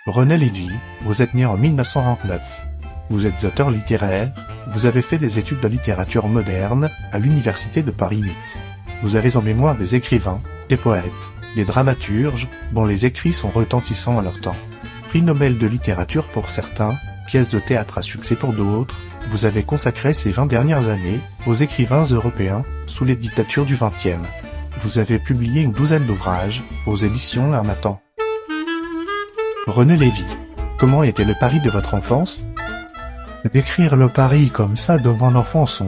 René Lévy, vous êtes né en 1929. Vous êtes auteur littéraire, vous avez fait des études de littérature moderne à l'Université de Paris 8. Vous avez en mémoire des écrivains, des poètes, des dramaturges, dont les écrits sont retentissants à leur temps. Prix Nobel de littérature pour certains, pièces de théâtre à succès pour d'autres, vous avez consacré ces 20 dernières années aux écrivains européens sous les dictatures du XXe. Vous avez publié une douzaine d'ouvrages aux éditions L'Harmattan. René Lévy, comment était le Paris de votre enfance? Décrire le Paris comme ça de mon enfance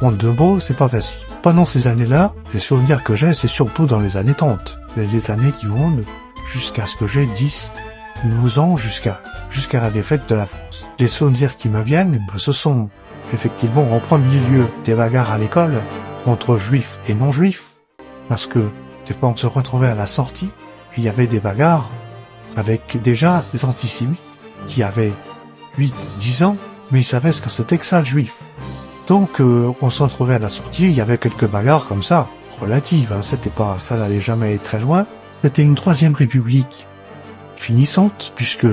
en deux mots, c'est pas facile. Pendant ces années-là, les souvenirs que j'ai, c'est surtout dans les années 30. Les années qui vont jusqu'à ce que j'ai 10, 12 ans, jusqu'à la défaite de la France. Les souvenirs qui me viennent, ce sont effectivement en premier lieu des bagarres à l'école entre juifs et non-juifs, parce que des fois on se retrouvait à la sortie, et il y avait des bagarres avec déjà des antisémites qui avaient 8-10 ans, mais ils savaient ce que c'était que ça, le juif. Donc, on se retrouvait à la sortie, il y avait quelques bagarres comme ça, relatives, hein, ça n'allait jamais être très loin. C'était une troisième république finissante, puisque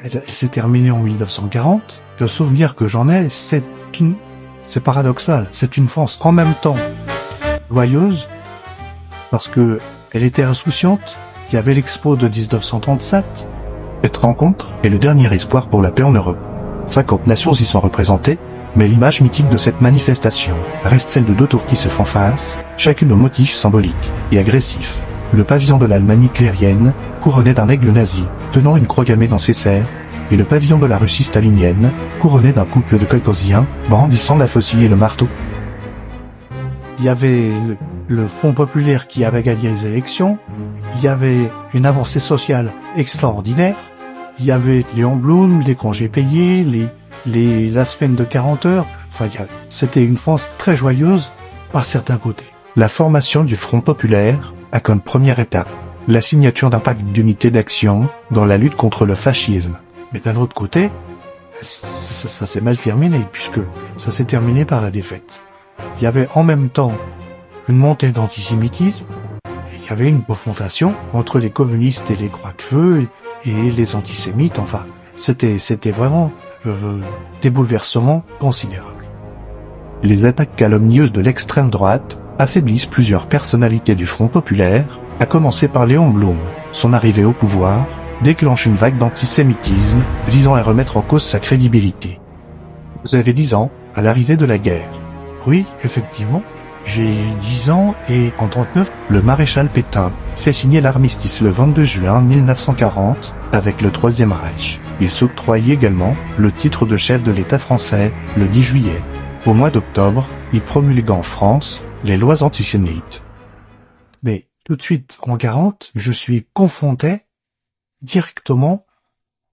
elle s'est terminée en 1940. Le souvenir que j'en ai, c'est paradoxal, c'est une France en même temps joyeuse, parce que elle était insouciante. Il y avait l'Expo de 1937. Cette rencontre est le dernier espoir pour la paix en Europe. 50 nations y sont représentées, mais l'image mythique de cette manifestation reste celle de deux tours qui se font face, chacune au motif symbolique et agressif. Le pavillon de l'Allemagne hitlérienne, couronné d'un aigle nazi, tenant une croix gammée dans ses serres, et le pavillon de la Russie stalinienne, couronné d'un couple de caucasiens, brandissant la faucille et le marteau. Il y avait le Front populaire qui avait gagné les élections, il y avait une avancée sociale extraordinaire, il y avait Léon Blum, les congés payés, la semaine de 40 heures, c'était une France très joyeuse par certains côtés. La formation du Front populaire a comme première étape la signature d'un pacte d'unité d'action dans la lutte contre le fascisme. Mais d'un autre côté, ça s'est mal terminé, puisque ça s'est terminé par la défaite. Il y avait en même temps une montée d'antisémitisme, et il y avait une confrontation entre les communistes et les croix-de-feu et les antisémites, c'était vraiment des bouleversements considérables. Les attaques calomnieuses de l'extrême droite affaiblissent plusieurs personnalités du Front populaire, à commencer par Léon Blum. Son arrivée au pouvoir déclenche une vague d'antisémitisme visant à remettre en cause sa crédibilité. Vous avez 10 ans à l'arrivée de la guerre. Oui, effectivement, j'ai 10 ans et en 1939, le maréchal Pétain fait signer l'armistice le 22 juin 1940 avec le Troisième Reich. Il s'octroie également le titre de chef de l'État français le 10 juillet. Au mois d'octobre, il promulgue en France les lois antisémites. Mais tout de suite, en 40, je suis confronté directement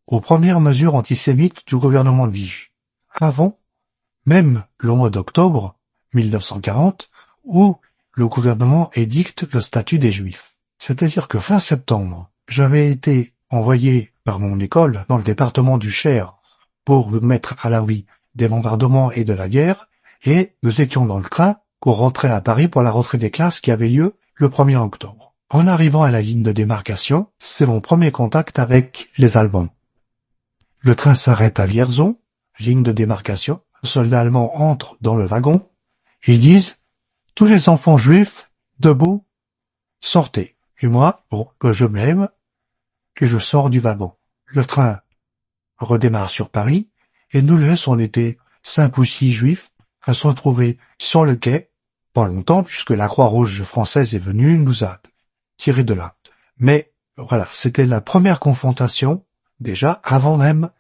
aux premières mesures antisémites du gouvernement de Vichy. Avant, même le mois d'octobre 1940, où le gouvernement édicte le statut des Juifs. C'est-à-dire que fin septembre, j'avais été envoyé par mon école dans le département du Cher pour mettre à l'abri des bombardements et de la guerre, et nous étions dans le train pour rentrer à Paris pour la rentrée des classes qui avait lieu le 1er octobre. En arrivant à la ligne de démarcation, c'est mon premier contact avec les Allemands. Le train s'arrête à Vierzon, ligne de démarcation. Les soldats allemands entrent dans le wagon. Ils disent « Tous les enfants juifs, debout, sortez ». Et moi, je me lève et je sors du wagon. Le train redémarre sur Paris et nous on était 5 ou 6 juifs à se retrouver sur le quai, pas longtemps puisque la Croix-Rouge française est venue, nous a tirés de là. Mais voilà, c'était la première confrontation, déjà, avant même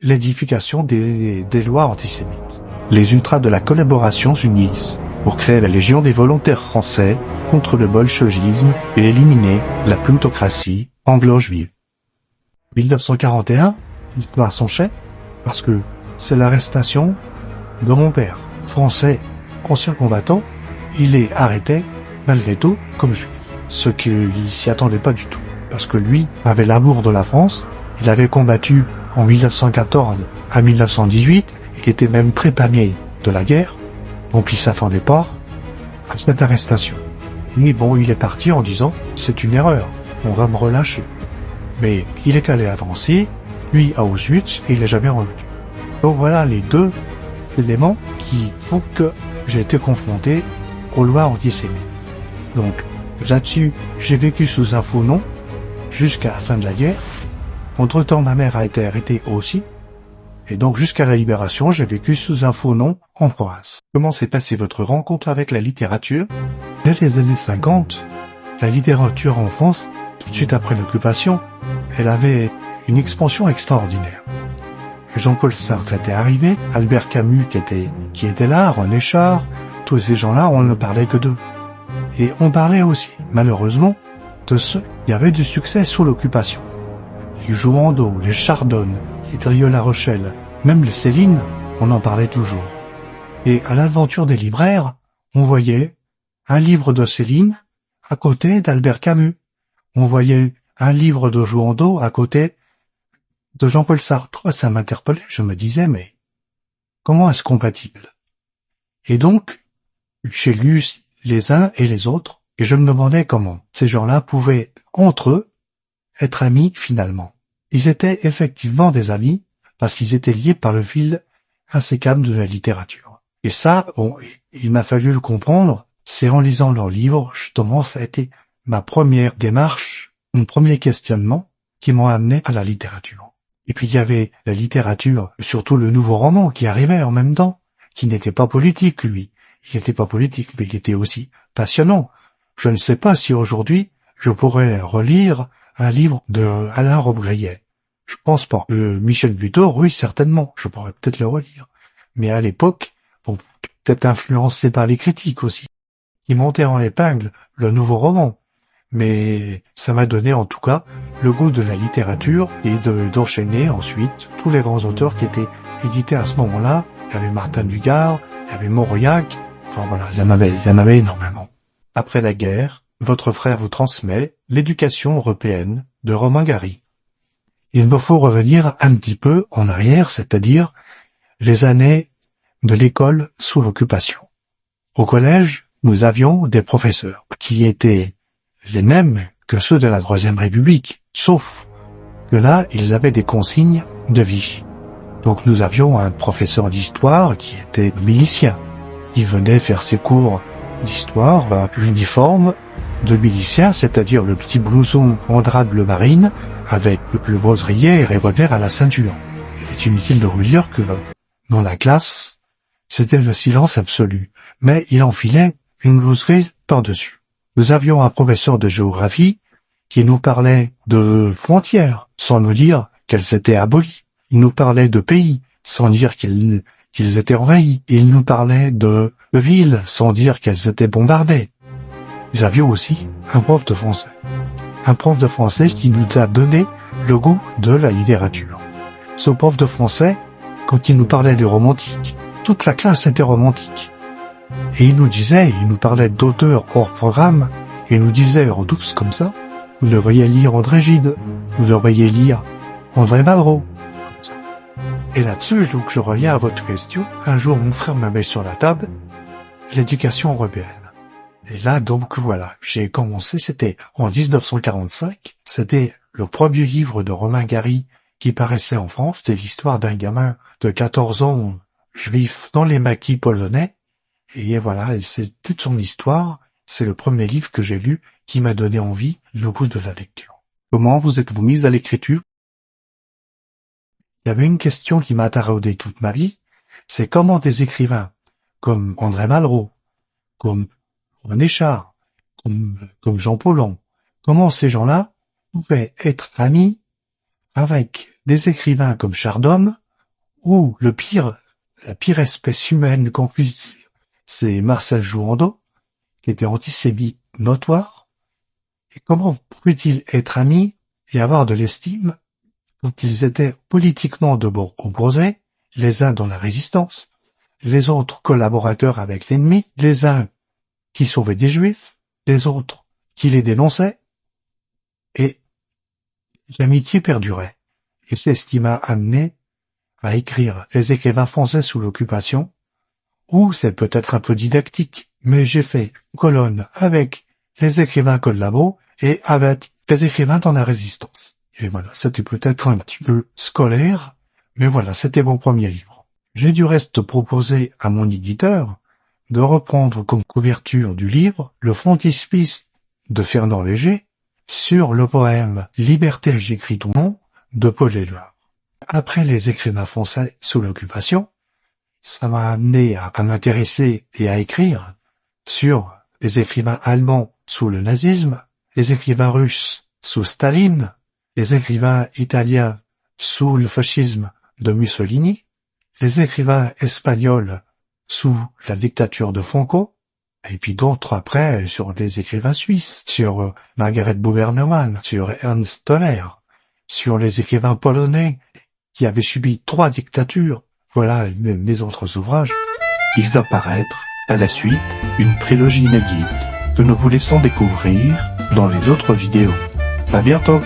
l'édification des lois antisémites. Les ultras de la collaboration s'unissent pour créer la Légion des volontaires français contre le bolchevisme et éliminer la plutocratie anglo-juive. 1941, l'histoire s'enchaîne parce que c'est l'arrestation de mon père, français, ancien combattant. Il est arrêté, malgré tout, comme juif. Ce qu'il s'y attendait pas du tout. Parce que lui avait l'amour de la France, il avait combattu en 1914 à 1918, il était même très panier de la guerre, donc il s'attendait pas à cette arrestation. Mais bon, il est parti en disant, c'est une erreur, on va me relâcher. Mais il est allé avancer, lui à Auschwitz, et il n'est jamais revenu. Donc voilà les deux éléments qui font que j'ai été confronté aux lois antisémites. Donc là-dessus, j'ai vécu sous un faux nom jusqu'à la fin de la guerre. Entre-temps, ma mère a été arrêtée aussi. Et donc jusqu'à la libération, j'ai vécu sous un faux nom en province. Comment s'est passée votre rencontre avec la littérature? Dès les années 50, la littérature en France, tout de suite après l'occupation, elle avait une expansion extraordinaire. Jean-Paul Sartre était arrivé, Albert Camus qui était là, René Char, tous ces gens-là, on ne parlait que d'eux. Et on parlait aussi, malheureusement, de ceux qui avaient du succès sous l'occupation. Les Jouandeau, les Chardonne, les Drieux La Rochelle, même les Céline, on en parlait toujours. Et à l'aventure des libraires, on voyait un livre de Céline à côté d'Albert Camus. On voyait un livre de Jouandeau à côté de Jean-Paul Sartre. Ça m'interpellait, je me disais, mais comment est-ce compatible? Et donc, j'ai lu les uns et les autres, et je me demandais comment ces gens-là pouvaient, entre eux, être amis finalement. Ils étaient effectivement des amis, parce qu'ils étaient liés par le fil insécable de la littérature. Et ça, il m'a fallu le comprendre, c'est en lisant leurs livres, justement, ça a été ma première démarche, mon premier questionnement, qui m'ont amené à la littérature. Et puis il y avait la littérature, surtout le nouveau roman qui arrivait en même temps, qui n'était pas politique, lui. Il n'était pas politique, mais il était aussi passionnant. Je ne sais pas si aujourd'hui, je pourrais relire un livre de Alain Robbe-Grillet. Je pense pas. Michel Buteau, oui, certainement. Je pourrais peut-être le relire. Mais à l'époque, bon, peut-être influencé par les critiques aussi, qui montaient en épingle le nouveau roman. Mais ça m'a donné en tout cas le goût de la littérature et d'enchaîner ensuite tous les grands auteurs qui étaient édités à ce moment-là. Il y avait Martin Dugard, il y avait Mauriac, enfin voilà, il y en avait énormément. Après la guerre, votre frère vous transmet l'éducation européenne de Romain Gary. Il me faut revenir un petit peu en arrière, c'est-à-dire les années de l'école sous l'occupation. Au collège, nous avions des professeurs qui étaient les mêmes que ceux de la Troisième République, sauf que là, ils avaient des consignes de Vichy. Donc nous avions un professeur d'histoire qui était milicien. Il venait faire ses cours d'histoire à l'uniforme de milicien, c'est-à-dire le petit blouson en drap bleu marine avec le broderillet et revolver à la ceinture. Il est inutile de vous dire que dans la classe, c'était le silence absolu, mais il enfilait une blouse grise par-dessus. Nous avions un professeur de géographie qui nous parlait de frontières, sans nous dire qu'elles étaient abolies. Il nous parlait de pays, sans dire qu'ils étaient envahis. Il nous parlait de villes, sans dire qu'elles étaient bombardées. Nous avions aussi un prof de français. Un prof de français qui nous a donné le goût de la littérature. Ce prof de français, quand il nous parlait de romantique, toute la classe était romantique. Et il nous parlait d'auteurs hors programme, et il nous disait en douce comme ça, vous devriez lire André Gide, vous devriez lire André Malraux. Comme ça. Et là-dessus, donc je reviens à votre question, un jour mon frère me met sur la table l'éducation européenne. Et là, donc voilà, j'ai commencé, c'était en 1945, c'était le premier livre de Romain Gary qui paraissait en France, c'était l'histoire d'un gamin de 14 ans, juif, dans les maquis polonais. Et voilà, c'est toute son histoire. C'est le premier livre que j'ai lu qui m'a donné envie, le goût de la lecture. Comment vous êtes-vous mise à l'écriture? Il y avait une question qui m'a taraudé toute ma vie, c'est comment des écrivains comme André Malraux, comme René Char, comme Jean Paulhan, comment ces gens-là pouvaient être amis avec des écrivains comme Chardonne, ou la pire espèce humaine qu'on puisse dire, c'est Marcel Jouandeau, qui était antisémite notoire. Et comment pouvaient-ils être amis et avoir de l'estime quand ils étaient politiquement de bord opposés, les uns dans la résistance, les autres collaborateurs avec l'ennemi, les uns qui sauvaient des juifs, les autres qui les dénonçaient, et l'amitié perdurait. Et c'est ce qui m'a amené à écrire les écrivains français sous l'occupation, ou c'est peut-être un peu didactique, mais j'ai fait une colonne avec les écrivains collabos et avec les écrivains dans la résistance. Et voilà, c'était peut-être un petit peu scolaire, mais voilà, c'était mon premier livre. J'ai du reste proposé à mon éditeur de reprendre comme couverture du livre le frontispice de Fernand Léger sur le poème « Liberté, j'écris ton nom » de Paul Éluard. Après les écrivains français sous l'occupation, ça m'a amené à m'intéresser et à écrire sur les écrivains allemands sous le nazisme, les écrivains russes sous Staline, les écrivains italiens sous le fascisme de Mussolini, les écrivains espagnols sous la dictature de Franco, et puis d'autres après sur les écrivains suisses, sur Margaret Bubernemann, sur Ernst Toller, sur les écrivains polonais qui avaient subi 3 dictatures. Voilà mes autres ouvrages. Il va paraître, à la suite, une trilogie inédite que nous vous laissons découvrir dans les autres vidéos. À bientôt!